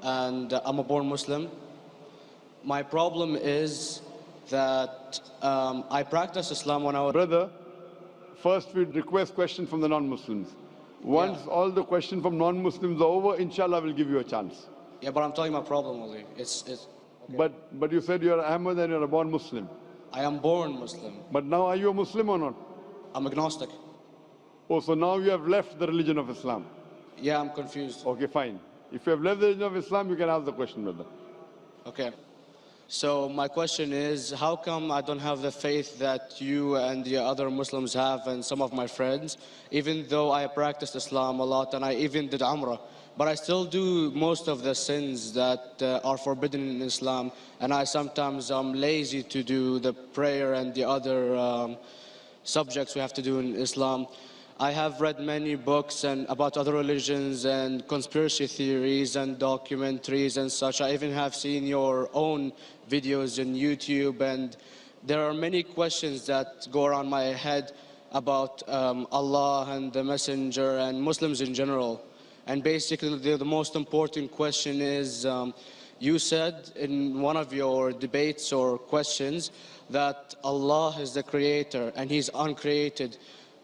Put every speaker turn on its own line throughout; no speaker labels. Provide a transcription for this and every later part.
and I'm a born Muslim. My problem is that I practiced Islam when I was...
Brother, first we request questions from the non-Muslims. Once all the questions from non-Muslims are over, inshallah, we'll give you a chance.
Yeah, but I'm telling you my problem only. Okay.
But you said you're Ahmed and you're a born Muslim.
I am born Muslim.
But now are you a Muslim or not?
I'm agnostic.
Oh, so now you have left the religion of Islam.
Yeah, I'm confused.
Okay, fine. If you have left the religion of Islam, you can ask the question, brother.
Okay. So my question is, how come I don't have the faith that you and the other Muslims have and some of my friends, even though I practiced Islam a lot and I even did Umrah, but I still do most of the sins that are forbidden in Islam, and I sometimes am lazy to do the prayer and the other subjects we have to do in Islam. I have read many books about other religions and conspiracy theories and documentaries and such. I even have seen your own videos on YouTube, and there are many questions that go around my head about Allah and the Messenger and Muslims in general. And basically the most important question is, you said in one of your debates or questions that Allah is the creator and He's uncreated.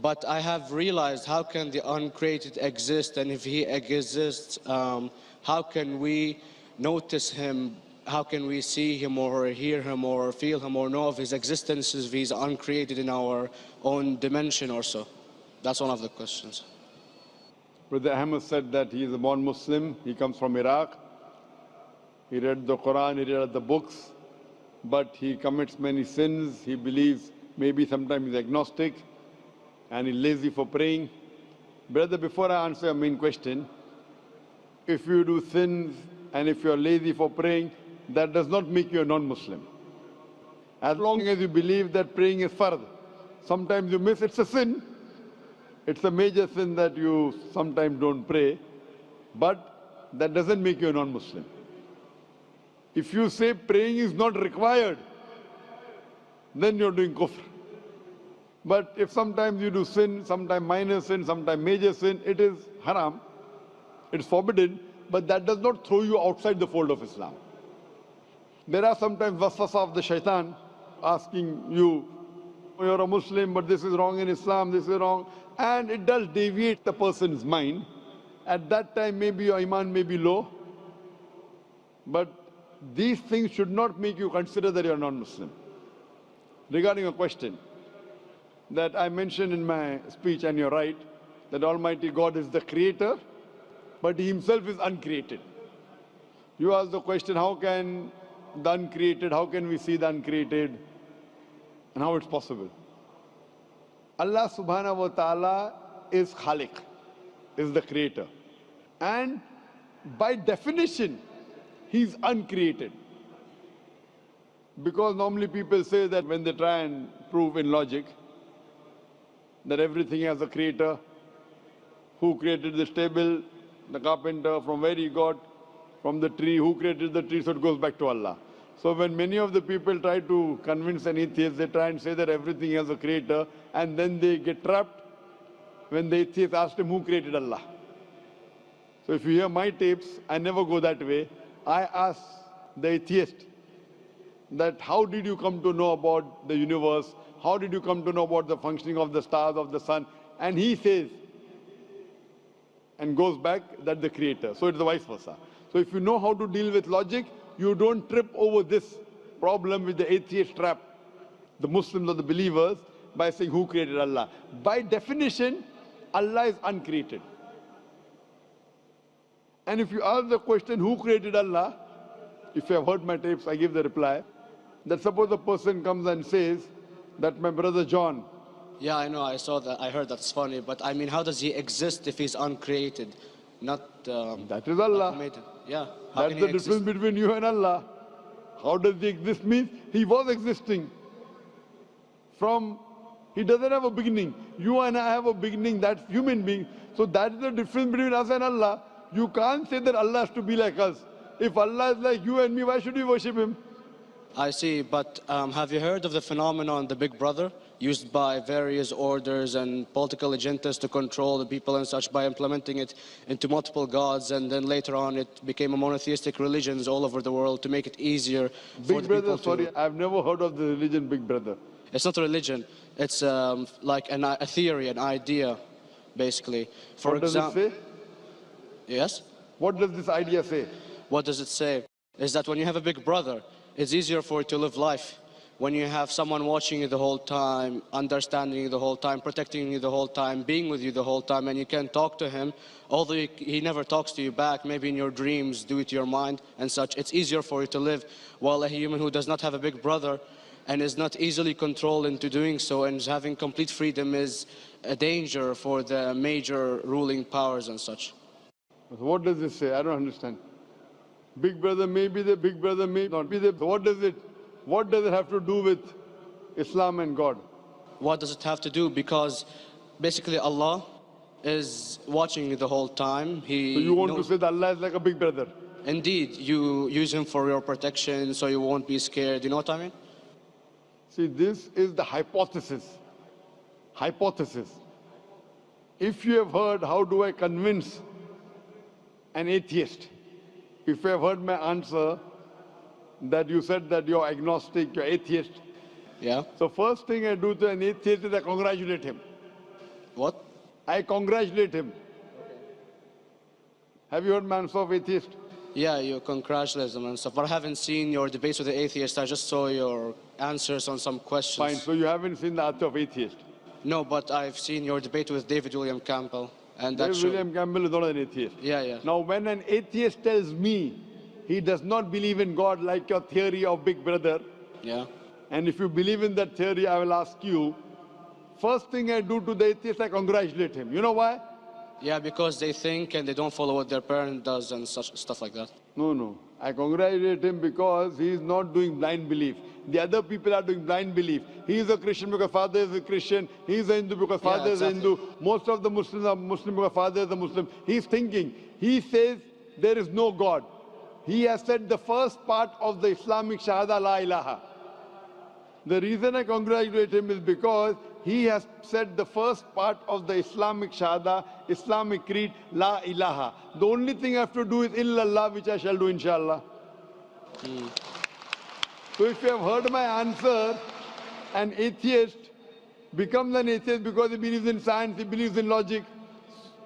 But I have realized, how can the uncreated exist? And if He exists, how can we notice Him? How can we see Him or hear Him or feel Him or know of His existence if He's uncreated in our own dimension or so? That's one of the questions.
Brother Ahmed said that he is a born Muslim. He comes from Iraq. He read the Quran, he read the books, but he commits many sins. He believes maybe sometimes he's agnostic and he's lazy for praying. Brother, before I answer your main question, if you do sins and if you're lazy for praying, that does not make you a non-Muslim. As long as you believe that praying is fard, sometimes you miss, it's a sin. It's a major sin that you sometimes don't pray, but that doesn't make you a non-Muslim. If you say praying is not required, then you're doing kufr. But if sometimes you do sin, sometimes minor sin, sometimes major sin, it is haram, it's forbidden, but that does not throw you outside the fold of Islam. There are sometimes waswasa of the shaitan asking you, you're a Muslim, but this is wrong in Islam, this is wrong. And it does deviate the person's mind. At that time, maybe your iman may be low. But these things should not make you consider that you're non-Muslim. Regarding a question that I mentioned in my speech, and you're right, that Almighty God is the creator, but He Himself is uncreated. You ask the question, how can the uncreated, how can we see the uncreated, and how it's possible? Allah subhanahu wa ta'ala is Khaliq, is the creator. And by definition, He's uncreated. Because normally people say that when they try and prove in logic that everything has a creator, who created this table, the carpenter, from where he got, from the tree, who created the tree, so it goes back to Allah. So when many of the people try to convince an atheist, they try and say that everything has a creator, and then they get trapped when the atheist asked him who created Allah. So if you hear my tapes, I never go that way. I ask the atheist that how did you come to know about the universe? How did you come to know about the functioning of the stars, of the sun? And he says, and goes back, that the creator. So it's the vice versa. So if you know how to deal with logic, you don't trip over this problem with the atheist trap, the Muslims or the believers, by saying who created Allah. By definition, Allah is uncreated. And if you ask the question, who created Allah? If you have heard my tapes, I give the reply, that suppose a person comes and says that my brother John.
Yeah, I know, I saw that, I heard that's funny, but I mean, how does he exist if he's uncreated? Not
that is Allah.
Yeah.
That's the difference between you and Allah. How does he exist? Means he was existing. He doesn't have a beginning. You and I have a beginning, that's human being. So that is the difference between us and Allah. You can't say that Allah has to be like us. If Allah is like you and me, why should we worship Him?
I see, but have you heard of the phenomenon, the Big Brother? used by various orders and political agendas to control the people and such by implementing it into multiple gods, and then later on it became a monotheistic religions all over the world to make it easier for
Big
the
Brother,
people to...
sorry, I've never heard of the religion Big Brother.
It's not a religion, it's like a theory, an idea, basically. For
What does it say?
Yes?
What does this idea say?
What does it say? Is that when you have a big brother, it's easier for you to live life. When you have someone watching you the whole time, understanding you the whole time, protecting you the whole time, being with you the whole time, and you can talk to him, although he never talks to you back, maybe in your dreams, do it to your mind and such, it's easier for you to live. While a human who does not have a big brother and is not easily controlled into doing so and is having complete freedom is a danger for the major ruling powers and such.
What does this say? I don't understand. Big Brother may be there, Big Brother may not be there. What does it have to do with Islam and God?
What does it have to do? Because basically Allah is watching you the whole time.
So you want to say that Allah is like a big brother?
Indeed, you use him for your protection so you won't be scared. You know what I mean?
See, this is the hypothesis. Hypothesis. If you have heard, how do I convince an atheist? If you have heard my answer, that you said that you're agnostic, you're atheist.
Yeah.
So first thing I do to an atheist is I congratulate him.
What?
I congratulate him. Have you heard my answer of atheist?
Yeah, you congratulate them and stuff. But I haven't seen your debates with the atheist. I just saw your answers on some questions.
Fine, so you haven't seen the answer of atheist?
No, but I've seen your debate with David William Campbell. And
David William Campbell is not an atheist.
Yeah, yeah.
Now when an atheist tells me he does not believe in God like your theory of Big Brother,
yeah,
and if you believe in that theory, I will ask you, first thing I do to the atheist, I congratulate him. You know why?
Yeah, because they think and they don't follow what their parent does and such stuff like that.
No. I congratulate him because he is not doing blind belief. The other people are doing blind belief. He is a Christian because father is a Christian. He is a Hindu because father is a Hindu. Most of the Muslims are Muslim because father is a Muslim. He is thinking. He says there is no God. He has said the first part of the Islamic Shahada, La ilaha. The reason I congratulate him is because he has said the first part of the Islamic Shahada, Islamic Creed, La ilaha. The only thing I have to do is illallah, which I shall do inshallah. So if you have heard my answer, an atheist becomes an atheist because he believes in science, he believes in logic.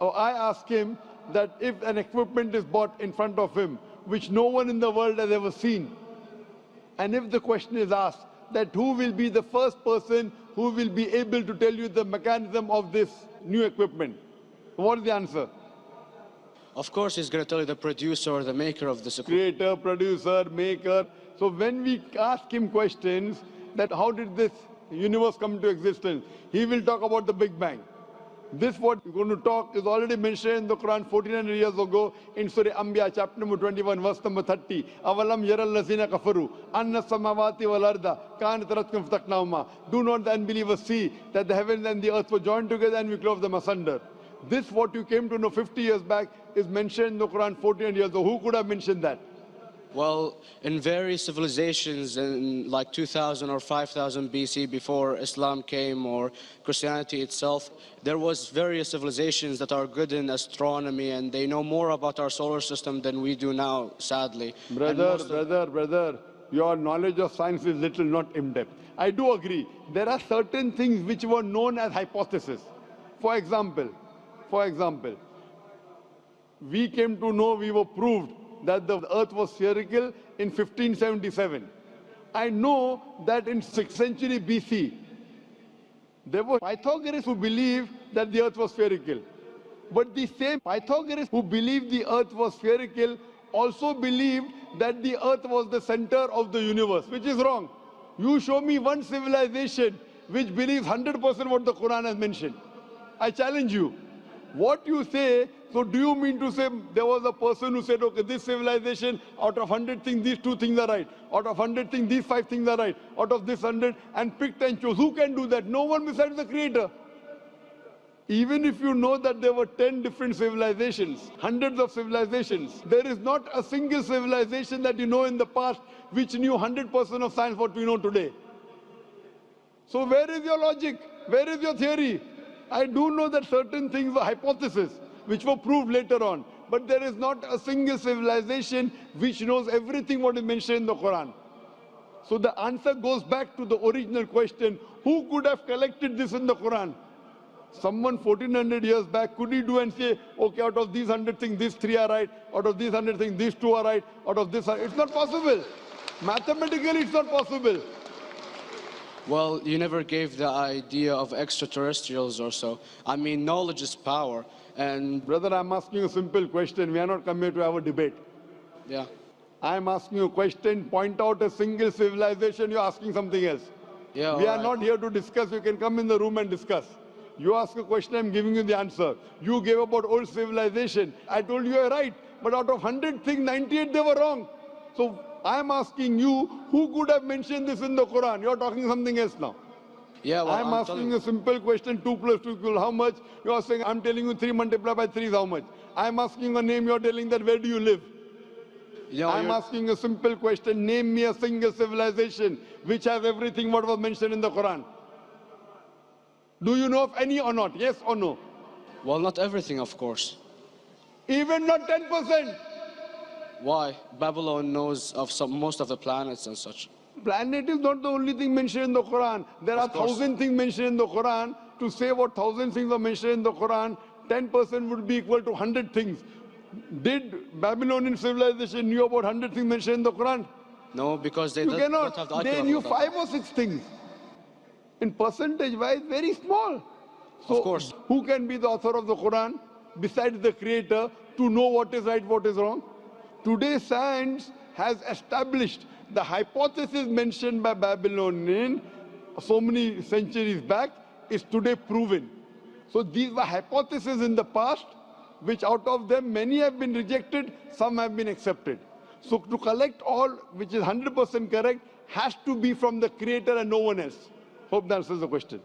Or I ask him that if an equipment is bought in front of him, which no one in the world has ever seen, and if the question is asked that who will be the first person who will be able to tell you the mechanism of this new equipment, what is the answer?
Of course, he's going to tell you the producer or the maker of this equipment.
Creator, producer, maker. So when we ask him questions that how did this universe come into existence, he will talk about the Big Bang. This what we're going to talk is already mentioned in the Quran 1400 years ago in Surah Anbiya chapter number 21 verse number 30. Avalam yaral lazina kafaru anna samawati wal arda kanat ratkum fataknahuma. Do not the unbelievers see that the heavens and the earth were joined together and we clove them asunder. This what you came to know 50 years back is mentioned in the Quran 1400 years ago. Who could have mentioned that?
Well, in various civilizations in like 2000 or 5000 BC before Islam came or Christianity itself, there was various civilizations that are good in astronomy and they know more about our solar system than we do now, sadly.
Brother, your knowledge of science is little, not in-depth. I do agree. There are certain things which were known as hypotheses. For example, we came to know, we were proved that the earth was spherical in 1577. I know that in 6th century BC, there were Pythagoreans who believed that the earth was spherical. But the same Pythagoreans who believed the earth was spherical also believed that the earth was the center of the universe, which is wrong. You show me one civilization which believes 100% what the Quran has mentioned. I challenge you. What you say, so do you mean to say there was a person who said, okay, this civilization, out of 100 things, these 2 things are right. Out of 100 things, these 5 things are right. Out of this 100, and picked and chose. Who can do that? No one besides the Creator. Even if you know that there were 10 different civilizations, hundreds of civilizations, there is not a single civilization that you know in the past which knew 100% of science what we know today. So where is your logic? Where is your theory? I do know that certain things were hypotheses, which were proved later on. But there is not a single civilization which knows everything what is mentioned in the Quran. So the answer goes back to the original question, who could have collected this in the Quran? Someone 1400 years back, could he do and say, okay, out of these 100 things, these 3 are right, out of these 100 things, these 2 are right, out of this are... It's not possible. Mathematically, it's not possible.
Well, you never gave the idea of extraterrestrials or so. I mean, knowledge is power, and...
Brother, I'm asking you a simple question. We are not come here to have a debate.
Yeah.
I'm asking you a question. Point out a single civilization. You're asking something else.
Yeah,
we are
right.
not here to discuss. You can come in the room and discuss. You ask a question, I'm giving you the answer. You gave about old civilization. I told you you're right. But out of 100 things, 98 they were wrong. So I'm asking you, who could have mentioned this in the Quran? You're talking something else now.
Yeah, well,
I'm asking a simple question, 2 plus 2 equal how much? You're saying, I'm telling you 3 multiplied by 3 is how much? I'm asking a name, you're telling that where do you live?
Yeah,
I'm asking a simple question, name me a single civilization which has everything what was mentioned in the Quran. Do you know of any or not? Yes or no?
Well, not everything, of course.
Even not 10%.
Why? Babylon knows of most of the planets and such.
Planet is not the only thing mentioned in the Quran. There are 1,000 things mentioned in the Quran. To say what 1,000 things are mentioned in the Quran, 10% would be equal to 100 things. Did Babylonian civilization knew about 100 things mentioned in the Quran?
No, because they
You
don't
cannot.
have the
They knew 5 or 6 things. In percentage wise, very small. So
of course.
Who can be the author of the Quran besides the creator to know what is right, what is wrong? Today science has established the hypothesis mentioned by Babylonian so many centuries back is today proven. So these were hypotheses in the past, which out of them many have been rejected, some have been accepted. So to collect all which is 100% correct has to be from the creator and no one else. Hope that answers the question.